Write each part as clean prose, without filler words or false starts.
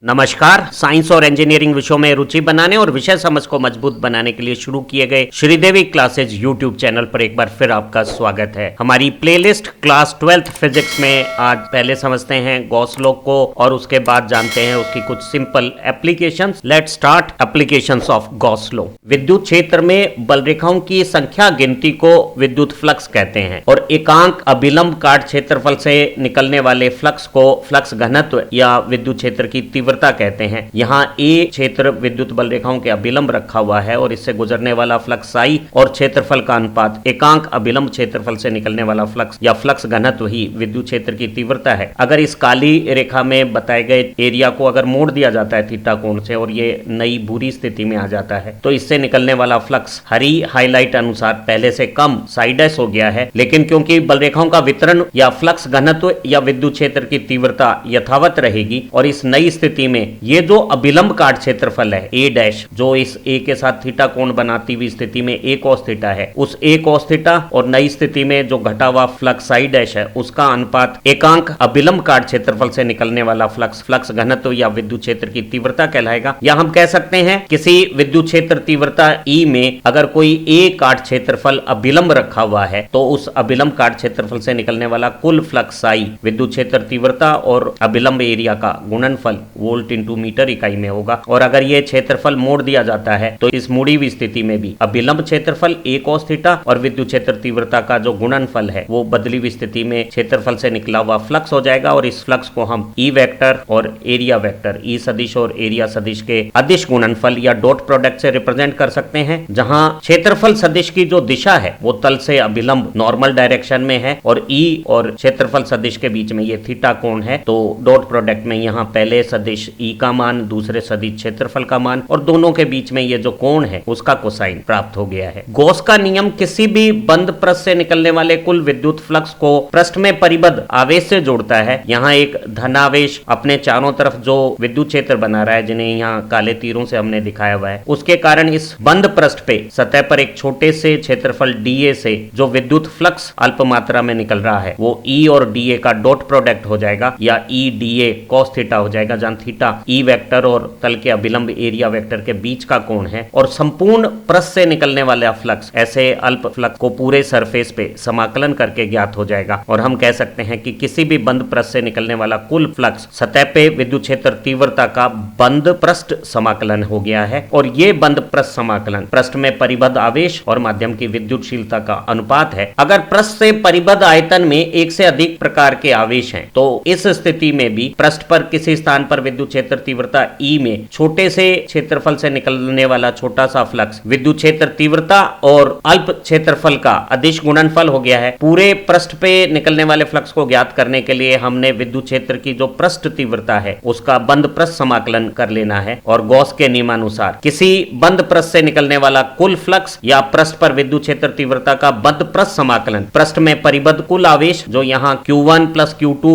नमस्कार। साइंस और इंजीनियरिंग विषयों में रुचि बनाने और विषय समझ को मजबूत बनाने के लिए शुरू किए गए श्रीदेवी क्लासेज यूट्यूब चैनल पर एक बार फिर आपका स्वागत है। हमारी प्लेलिस्ट क्लास 12th फिजिक्स में आज पहले समझते हैं गॉस लॉ को और उसके बाद जानते हैं उसकी कुछ simple applications. Let's start applications of Gauss law. विद्युत क्षेत्र में बल रेखाओं की संख्या गिनती को विद्युत फ्लक्स कहते हैं और एकांक अभिलंब काट क्षेत्रफल से निकलने वाले फ्लक्स को फ्लक्स घनत्व या विद्युत क्षेत्र की तीव्रता कहते हैं। यहाँ ए क्षेत्र विद्युत बल रेखाओं के अभिलंब रखा हुआ है और इससे गुजरने वाला फ्लक्स आई और क्षेत्रफल का अनुपात एकांक अभिलंब क्षेत्रफल से निकलने वाला फ्लक्स या फ्लक्स घनत्व ही विद्युत क्षेत्र की तीव्रता है। अगर इस काली रेखा में बताए गए एरिया को अगर मोड़ दिया जाता है थीटा कोण से और ये नई भूरी स्थिति में आ जाता है तो इससे निकलने वाला फ्लक्स हरी हाईलाइट अनुसार पहले से कम साइडस हो गया है, लेकिन क्योंकि बल रेखाओं का वितरण या फ्लक्स घनत्व या विद्युत क्षेत्र की तीव्रता यथावत रहेगी और इस नई स्थिति में ये जो अभिलंब काट क्षेत्रफल है ए डैश जो इस ए के साथ थीटा कोण बनाती हुई स्थिति में ए cos थीटा है, उस ए cos थीटा और नई स्थिति में जो घटा हुआ फ्लक्स आई डैश है उसका अनुपात एकांक अभिलंब काट क्षेत्रफल से निकलने वाला फ्लक्स घनत्व या विद्युत क्षेत्र की तीव्रता कहलाएगा। या हम कह सकते हैं किसी विद्युत क्षेत्र तीव्रता ई में अगर कोई ए काट क्षेत्रफल अभिलंब रखा हुआ है तो उस अभिलंब काट क्षेत्रफल से निकलने वाला कुल फ्लक्स आई विद्युत क्षेत्र तीव्रता और अभिलंब एरिया का गुणनफल वोल्ट इंटू मीटर इकाई में होगा। और अगर ये क्षेत्रफल मोड़ दिया जाता है तो इस मुड़ी हुई स्थिति में भी अभिलंब क्षेत्रफल ए cos थीटा और विद्युत क्षेत्र तीव्रता का जो गुणनफल है वो बदली हुई स्थिति में क्षेत्रफल से निकला हुआ फ्लक्स हो जाएगा और इस फ्लक्स को हम ई वेक्टर और एरिया वेक्टर ई सदिश और एरिया सदिश के अदिश गुणनफल या डॉट प्रोडक्ट से रिप्रेजेंट कर सकते हैं, जहां क्षेत्रफल सदिश की जो दिशा है वो तल से अभिलंब नॉर्मल डायरेक्शन में है और ई और क्षेत्रफल सदिश के बीच में ये थीटा कोण है। तो डॉट प्रोडक्ट में यहाँ पहले सदिश ई का मान, दूसरे सदिश क्षेत्रफल का मान और दोनों के बीच में ये जो कोण है उसका कोसाइन प्राप्त हो गया है। गॉस का नियम किसी भी बंद पृष्ठ से निकलने वाले कुल विद्युत फ्लक्स को पृष्ठ में परिबद्ध आवेश से जोड़ता है। यहाँ एक धनावेश अपने चारों तरफ जो विद्युत क्षेत्र बना रहा है, जिन्हें यहाँ काले तीरों से हमने दिखाया हुआ है, उसके कारण इस बंद पृष्ठ पे सतह पर एक छोटे से क्षेत्रफल डीए से जो विद्युत फ्लक्स अल्प मात्रा में निकल रहा है वो ई और डीए का डॉट प्रोडक्ट हो जाएगा या ई डीए cos थीटा हो जाएगा, जहां थीटा ई वेक्टर और तल के अभिलंब एरिया वेक्टर के बीच का कोण है। और संपूर्ण पृष्ठ से निकलने वाला फ्लक्स ऐसे अल्प फ्लक्स को पूरे सरफेस पे समाकलन करके ज्ञात हो जाएगा और हम कह सकते हैं कि किसी भी बंद पृष्ठ से निकलने वाला कुल फ्लक्स सतह पे विद्युत क्षेत्र तीव्रता का बंद पृष्ठ समाकलन हो गया है। और ये बंद पृष्ठ समाकलन पृष्ठ में परिबद्ध आवेश और माध्यम की विद्युतशीलता का अनुपात है। अगर पृष्ठ से परिबद्ध आयतन में एक से अधिक प्रकार के आवेश हैं तो इस स्थिति में भी पृष्ठ पर किसी स्थान पर विद्युत क्षेत्र तीव्रता ई में छोटे से क्षेत्रफल से निकलने वाला छोटा सा फ्लक्स विद्युत क्षेत्र तीव्रता और अल्प क्षेत्रफल का अदिश गुणनफल हो गया है। पूरे पृष्ठ पे निकलने वाले फ्लक्स को ज्ञात करने के लिए हमने विद्युत क्षेत्र की जो पृष्ठ तीव्रता है उसका बंद पृष्ठ समाकलन कर लेना है और गॉस के नियमानुसार किसी बंद पृष्ठ से निकलने वाला कुल फ्लक्स या पृष्ठ पर विद्युत क्षेत्र तीव्रता का बंद पृष्ठ समाकलन पृष्ठ में परिबद्ध कुल आवेश जो यहाँ Q1 + Q2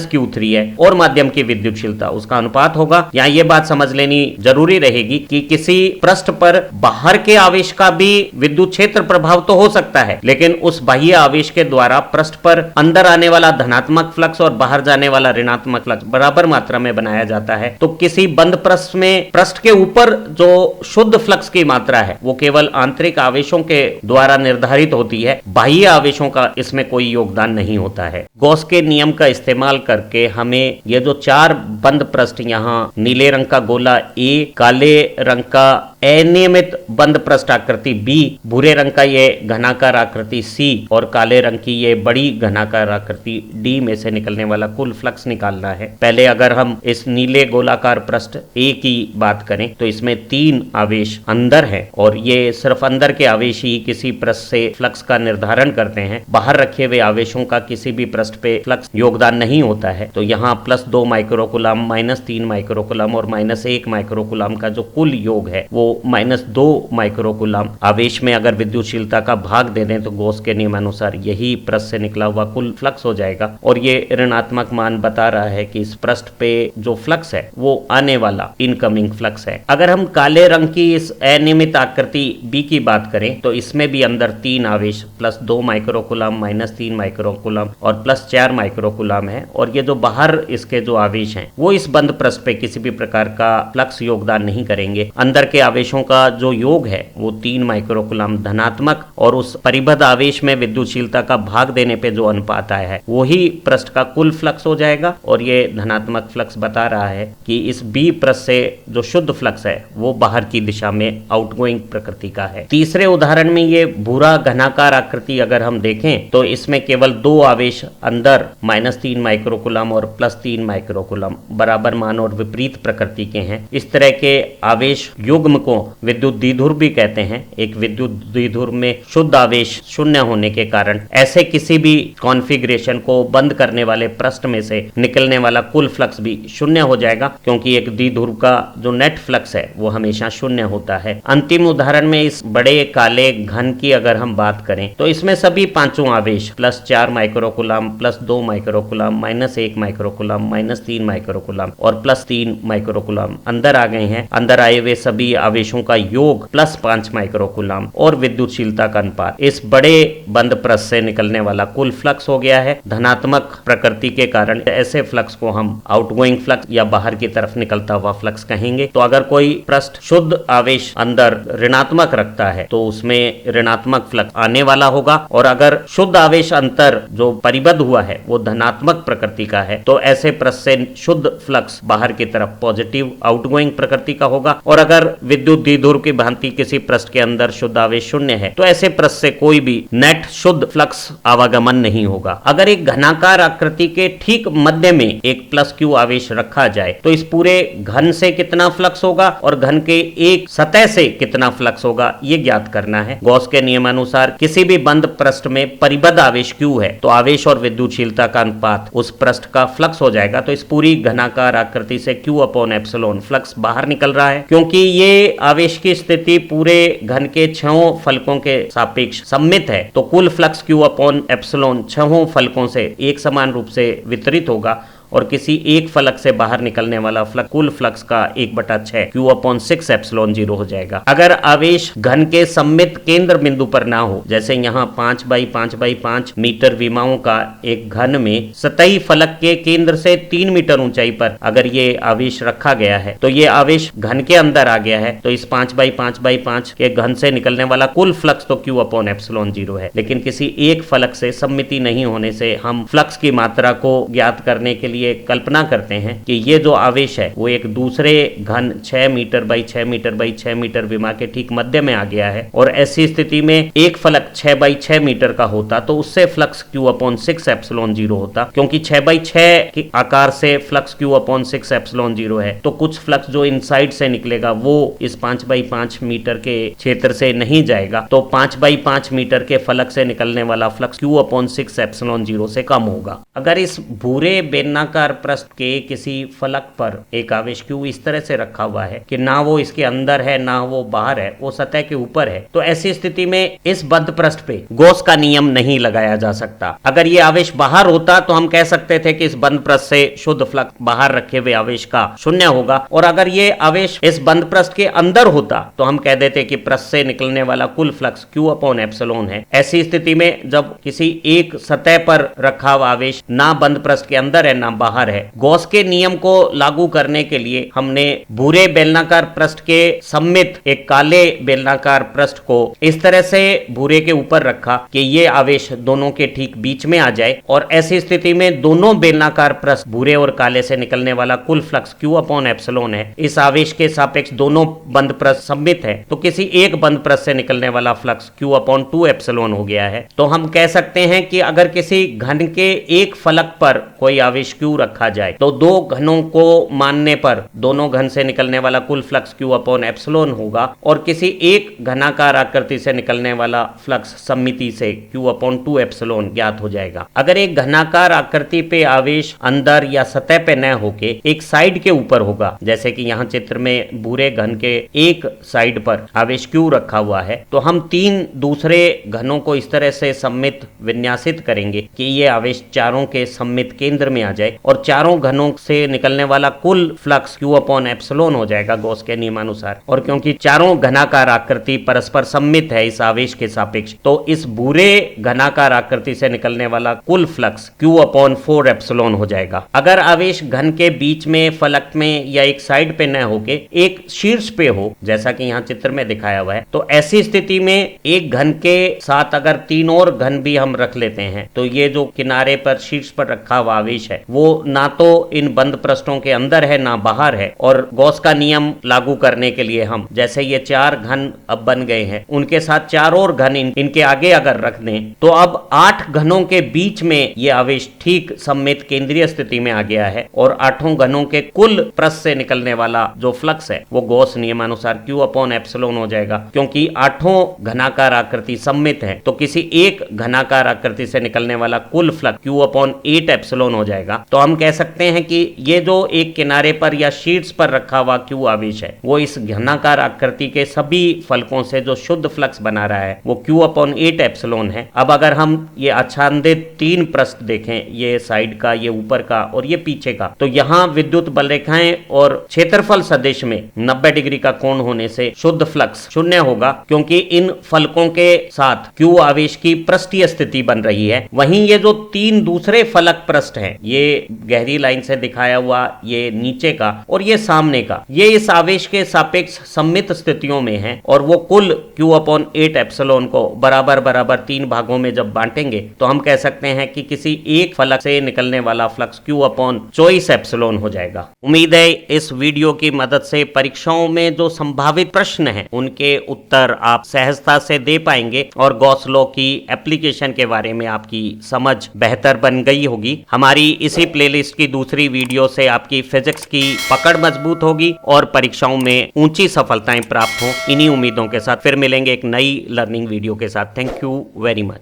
- Q3 है और माध्यम की विद्युतशीलता उसका अनुपात होगा। यहाँ ये बात समझ लेनी जरूरी रहेगी कि किसी पृष्ठ पर बाहर के आवेश का भी विद्युत क्षेत्र प्रभाव तो हो सकता है, लेकिन उस बाह्य आवेश के द्वारा पृष्ठ पर अंदर आने वाला धनात्मक फ्लक्स और बाहर जाने वाला ऋणात्मक फ्लक्स बराबर मात्रा में बनाया जाता है। तो किसी बंद पृष्ठ में पृष्ठ के ऊपर जो शुद्ध फ्लक्स की मात्रा है वो केवल आंतरिक आवेशों के द्वारा निर्धारित होती है, बाह्य आवेशों का इसमें कोई योगदान नहीं होता है। गॉस के नियम का इस्तेमाल करके हमें ये जो चार बंद पृष्ठ यहाँ नीले रंग का गोला ए, काले रंग का अनियमित बंद पृष्ठ आकृति बी, भूरे रंग का ये घनाकार आकृति सी और काले रंग की ये बड़ी घनाकार आकृति डी में से निकलने वाला कुल फ्लक्स निकालना है। पहले अगर हम इस नीले गोलाकार पृष्ठ ए की बात करें तो इसमें 3 आवेश अंदर है और ये सिर्फ अंदर के आवेश ही किसी पृष्ठ से फ्लक्स का निर्धारण करते हैं। बाहर रखे हुए आवेशों का किसी भी पृष्ठ पे फ्लक्स योगदान नहीं होता है। तो यहाँ +2 माइक्रोकूलम, -3 माइक्रोकूलम और -1 माइक्रोकूलम का जो कुल योग है वो -2 माइक्रोकूलम आवेश में अगर विद्युतशीलता का भाग दे दें तो गॉस के नियमानुसार यही पृष्ठ से निकला हुआ कुल फ्लक्स हो जाएगा। और ये ऋणात्मक मान बता रहा है कि इस पृष्ठ पे जो फ्लक्स है वो आने वाला इनकमिंग फ्लक्स है। अगर हम काले रंग की इस अनियमित आकृति बी की बात करें तो इसमें भी अंदर 3 आवेश +2 माइक्रोकूलम, -3 माइक्रोकूलम और +4 माइक्रोकूलम है। और ये जो बाहर इसके जो आवेश हैं वो इस बंद पृष्ठ पे किसी भी प्रकार का फ्लक्स योगदान नहीं करेंगे। अंदर के आवेशों का जो योग है वो 3 माइक्रोकूलम धनात्मक और उस परिबद्ध आवेश में विद्युतशीलता का भाग देने पे जो अनुपात आया है वही पृष्ठ का कुल फ्लक्स हो जाएगा। और ये धनात्मक फ्लक्स बता रहा है कि इस बी पृष्ठ से जो शुद्ध फ्लक्स है वो बाहर की दिशा में आउटगोइंग प्रकृति का है। तीसरे उदाहरण में ये भूरा घनाकार आकृति अगर हम देखें तो इसमें केवल 2 आवेश अंदर -3 माइक्रोकूलम और +3 माइक्रोकूलम बराबर मान और विपरीत प्रकृति के हैं। इस तरह के आवेश युग्म को विद्युत द्विध्रुव भी कहते हैं। एक विद्युत द्विध्रुव में शुद्ध आवेश 0 होने के कारण ऐसे किसी भी कॉन्फ़िगरेशन को बंद करने वाले पृष्ठ में से निकलने वाला कुल फ्लक्स भी 0 हो जाएगा, क्योंकि एक द्विध्रुव का जो नेट फ्लक्स है वो हमेशा 0 होता है। अंतिम उदाहरण में इस बड़े काले घन की अगर हम बात करें तो इसमें सभी पांचों आवेश +4 माइक्रोकूलम, +2 माइक्रोकूलम, -1 माइक्रोकूलम, -3 माइक्रोकूलम और +3 माइक्रोकूलम अंदर आ गए हैं। अंदर आए हुए सभी आवेशों का योग +5 माइक्रोकूलम और विद्युतशीलता का अनुपात इस बड़े बंद पृष्ठ से निकलने वाला कुल फ्लक्स हो गया है। धनात्मक प्रकृति के कारण ऐसे फ्लक्स को हम आउटगोइंग फ्लक्स या बाहर की तरफ निकलता हुआ फ्लक्स कहेंगे। तो अगर कोई पृष्ठ शुद्ध आवेश अंदर ऋणात्मक रखता है तो उसमें ऋणात्मक फ्लक्स आने वाला होगा, और अगर शुद्ध आवेश अंतर जो परिबद्ध हुआ है वो धनात्मक प्रकृति का है तो ऐसे पृष्ठ से शुद्ध फ्लक्स बाहर की तरफ पॉजिटिव आउटगोइंग प्रकृति का होगा। और अगर विद्युत द्विध्रुव की भांति किसी पृष्ठ के अंदर शुद्ध आवेश 0 है तो ऐसे पृष्ठ से कोई भी नेट शुद्ध फ्लक्स आवागमन नहीं होगा। अगर एक घनाकार आकृति के ठीक मध्य में एक +q आवेश रखा जाए तो इस पूरे घन से कितना फ्लक्स होगा और घन के एक सतह से कितना फ्लक्स होगा ये ज्ञात करना है। गॉस के नियमानुसार किसी भी बंद पृष्ठ में परिबद्ध आवेश q है तो आवेश और विद्युतशीलता का अनुपात उस पृष्ठ का फ्लक्स हो जाएगा। तो इस पूरी घनाकार आकृति से q/ε फ्लक्स बाहर निकल रहा है, क्योंकि ये आवेश की स्थिति पूरे घन के 6 फलकों के सापेक्ष सममित है तो कुल फ्लक्स q/ε 6 फलकों से एक समान रूप से वितरित होगा और किसी एक फलक से बाहर निकलने वाला फ्लक्स कुल फ्लक्स का 1/6 q/6ε0 हो जाएगा। अगर आवेश घन के सममित केंद्र बिंदु पर ना हो, जैसे यहाँ 5x5x5 मीटर विमाओं का एक घन में सतही फलक के केंद्र से 3 मीटर ऊंचाई पर अगर ये आवेश रखा गया है तो ये आवेश घन के अंदर आ गया है तो इस 5x5x5 के घन से निकलने वाला कुल फ्लक्स तो q/ε0 है। लेकिन किसी एक फलक से सममिति नहीं होने से हम फ्लक्स की मात्रा को ज्ञात करने के लिए कल्पना करते हैं कि ये जो आवेश है वो एक दूसरे घन 6 metre by 6 metre by 6 metre विमा के ठीक मध्य में आ गया है। और ऐसी स्थिति में एक फलक 6 बाई 6 मीटर का होता तो उससे फ्लक्स q/6ε0 होता, क्योंकि 6 बाई 6 के आकार से फ्लक्स q/6ε0 है तो कुछ फ्लक्स जो इनसाइड से निकलेगा वो इस 5x5 मीटर के क्षेत्र से नहीं जाएगा, तो 5x5 मीटर के फलक से निकलने वाला फ्लक्स q/6ε0 से कम होगा। अगर इस भूरे बेलनाकार पृष्ठ के किसी फलक पर एक आवेश q इस तरह से रखा हुआ है कि ना वो इसके अंदर है ना वो बाहर है, वो सतह के ऊपर है, तो ऐसी स्थिति में इस बद्ध पृष्ठ पे गॉस का नियम नहीं लगाया जा सकता। अगर ये आवेश बाहर होता तो हम कह सकते थे कि इस बंद पृष्ठ से शुद्ध फ्लक्स बाहर रखे हुए आवेश का 0 होगा, और अगर ये आवेश इस बंद पृष्ठ के अंदर होता तो हम कह देते कि पृष्ठ से निकलने वाला कुल फ्लक्स q/ε है। ऐसी स्थिति में जब किसी एक सतह पर रखा हुआ आवेश ना बंद पृष्ठ के अंदर है ना बाहर है, गॉस के नियम को लागू करने के लिए हमने भूरे बेलनाकार पृष्ठ के सममित एक काले बेलनाकार पृष्ठ को इस तरह से भूरे के ऊपर रखा कि ये आवेश दोनों के ठीक बीच में आ जाए, और ऐसी स्थिति में दोनों बेलनाकार पृष्ठ भूरे और काले से निकलने वाला कुल फ्लक्स q/ε है। इस आवेश के सापेक्ष दोनों बंद पृष्ठ सममित है तो किसी एक बंद पृष्ठ से निकलने वाला फ्लक्स q/2ε हो गया है। तो हम कह सकते हैं कि अगर किसी घन के एक फलक पर कोई आवेश q Q रखा जाए तो दो घनों को मानने पर दोनों घन से निकलने वाला कुल फ्लक्स Q अपॉन एप्सिलॉन होगा और किसी एक घनाकार आकृति से निकलने वाला फ्लक्स सममिति से Q अपॉन 2 एप्सिलॉन ज्ञात हो जाएगा। अगर एक घनाकार आकृति पे आवेश अंदर या सतह पे न होके एक साइड के ऊपर होगा, जैसे कि यहाँ चित्र में भूरे घन के एक साइड पर आवेश Q रखा हुआ है, तो हम तीन दूसरे घनों को इस तरह से सम्मित विन्यासित करेंगे कि ये आवेश चारों के सम्मित केंद्र में आ जाए और चारों घनों से निकलने वाला कुल फ्लक्स Q अपॉन एप्सिलॉन हो जाएगा गॉस के नियमानुसार। और क्योंकि चारों घनाकार आकृति परस्पर सम्मित है इस आवेश के सापेक्ष, तो इस भूरे घनाकार आकृति से निकलने वाला कुल फ्लक्स Q अपॉन 4 एप्सिलॉन हो जाएगा। अगर आवेश घन के बीच में, फलक में या एक साइड पे न होके एक शीर्ष पे हो, जैसा कि यहाँ चित्र में दिखाया हुआ है, तो ऐसी स्थिति में एक घन के साथ अगर तीन और घन भी हम रख लेते हैं तो ये जो किनारे पर शीर्ष पर रखा हुआ आवेश है वो ना तो इन बंद पृष्ठों के अंदर है ना बाहर है। और गॉस का नियम लागू करने के लिए हम जैसे ये चार घन अब बन गए हैं, उनके साथ चार और घन इनके आगे अगर रख दें तो अब 8 घनों के बीच में ये आवेश ठीक सम्मित केंद्रीय स्थिति में आ गया है और 8 घनों के कुल पृष्ठ से निकलने वाला जो फ्लक्स है वो गॉस नियमानुसार Q अपॉन एप्सिलॉन हो जाएगा। क्योंकि 8 घनाकार आकृति सम्मित है तो किसी एक घनाकार आकृति से निकलने वाला कुल फ्लक्स Q अपॉन 8 एप्सिलॉन हो जाएगा। तो हम कह सकते हैं कि ये जो एक किनारे पर या शीर्ष पर रखा हुआ Q आवेश है वो इस घनाकार आकृति के सभी फलकों से जो शुद्ध फ्लक्स बना रहा है वो Q अपॉन 8 एप्सिलॉन है। अब अगर हम ये आच्छादित तीन पृष्ठ देखें, ये साइड का, ये ऊपर का और ये पीछे का, तो यहाँ विद्युत बल रेखाएं और क्षेत्रफल सदिश में 90 डिग्री का कोण होने से शुद्ध फ्लक्स शून्य होगा, क्योंकि इन फलकों के साथ Q आवेश की पृष्ठीय स्थिति बन रही है। वहीं ये जो तीन दूसरे फलक पृष्ठ हैं, ये गहरी लाइन से दिखाया हुआ, ये नीचे का और ये सामने का, ये इस आवेश के सापेक्ष सम्मित स्थितियों में है और वो कुल Q अपॉन 8 एप्सिलॉन को बराबर बराबर 3 भागों में जब बांटेंगे तो हम कह सकते हैं कि किसी एक फलक से निकलने वाला फ्लक्स Q अपॉन 24 एप्सिलॉन हो जाएगा। उम्मीद है इस वीडियो की मदद से परीक्षाओं में जो संभावित प्रश्न हैं उनके उत्तर आप सहजता से दे पाएंगे और गॉस लॉ की एप्लीकेशन के बारे में आपकी समझ बेहतर बन गई होगी। हमारी इसी प्लेलिस्ट की दूसरी वीडियो से आपकी फिजिक्स की पकड़ मजबूत होगी और परीक्षाओं में ऊंची सफलताएं प्राप्त हों। इन्हीं उम्मीदों के साथ फिर मिलेंगे एक नई लर्निंग वीडियो के साथ। Thank you very much.